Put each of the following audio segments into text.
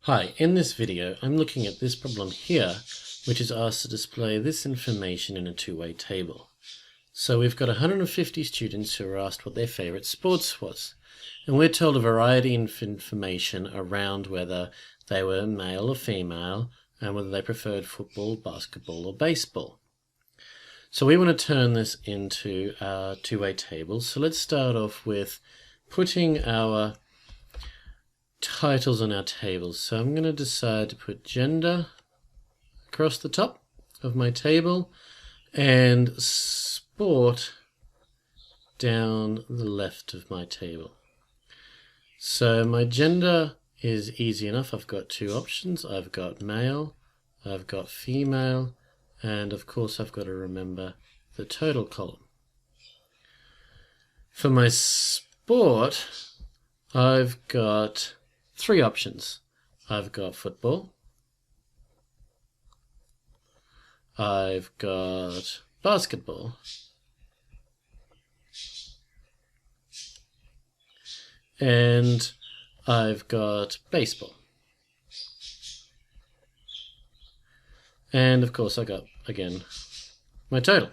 Hi, in this video I'm looking at this problem here, which is asked to display this information in a two-way table. So we've got 150 students who are asked what their favourite sports was, and we're told a variety of information around whether they were male or female and whether they preferred football, basketball or baseball. So we want to turn this into our two-way table. So let's start off with putting our titles on our tables. So I'm going to decide to put gender across the top of my table and sport down the left of my table. So my gender is easy enough. I've got two options. I've got male, I've got female, and of course I've got to remember the total column. For my sport, I've got three options. I've got football, I've got basketball, and I've got baseball. And of course I got, again, my total.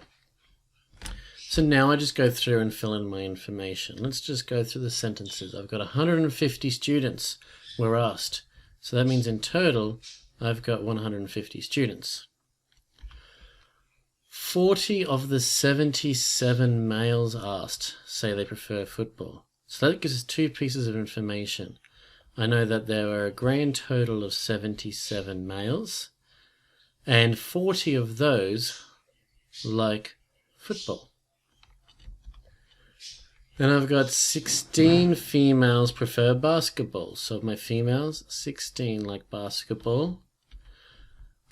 So now I just go through and fill in my information. Let's just go through the sentences. I've got 150 students were asked. So that means in total, I've got 150 students. 40 of the 77 males asked say they prefer football. So that gives us two pieces of information. I know that there were a grand total of 77 males, and 40 of those like football. Then I've got 16 females prefer basketball. So of my females, 16 like basketball.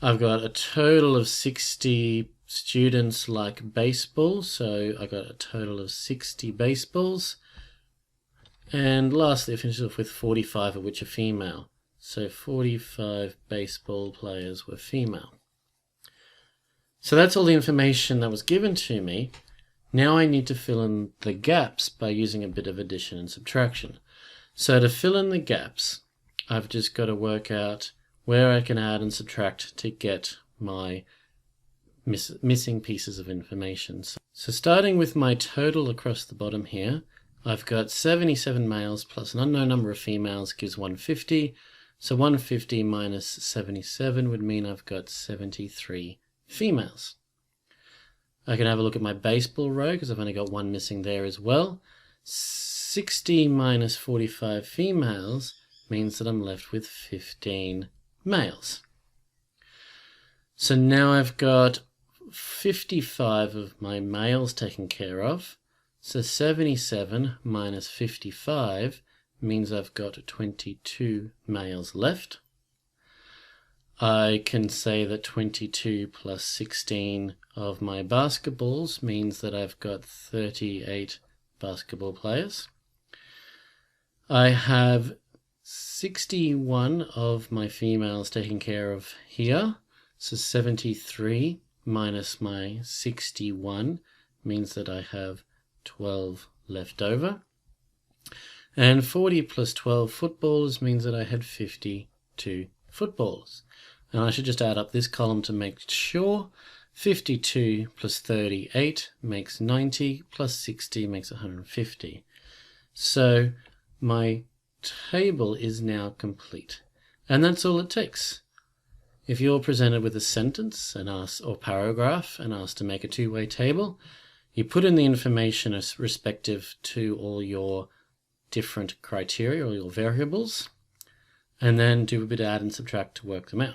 I've got a total of 60 students like baseball. So I got a total of 60 baseballs. And lastly, I finished off with 45 of which are female. So 45 baseball players were female. So that's all the information that was given to me. Now I need to fill in the gaps by using a bit of addition and subtraction. So to fill in the gaps, I've just got to work out where I can add and subtract to get my missing pieces of information. So starting with my total across the bottom here, I've got 77 males plus an unknown number of females gives 150. So 150 minus 77 would mean I've got 73 females. I can have a look at my baseball row because I've only got one missing there as well. 60 minus 45 females means that I'm left with 15 males. So now I've got 55 of my males taken care of. So 77 minus 55 means I've got 22 males left. I can say that 22 plus 16 of my basketballs means that I've got 38 basketball players. I have 61 of my females taken care of here. So 73 minus my 61 means that I have 12 left over. And 40 plus 12 footballers means that I had 52 footballers. And I should just add up this column to make sure. 52 plus 38 makes 90, plus 60 makes 150. So my table is now complete. And that's all it takes. If you're presented with a sentence and asked, or paragraph and asked to make a two-way table, you put in the information as respective to all your different criteria or your variables, and then do a bit of add and subtract to work them out.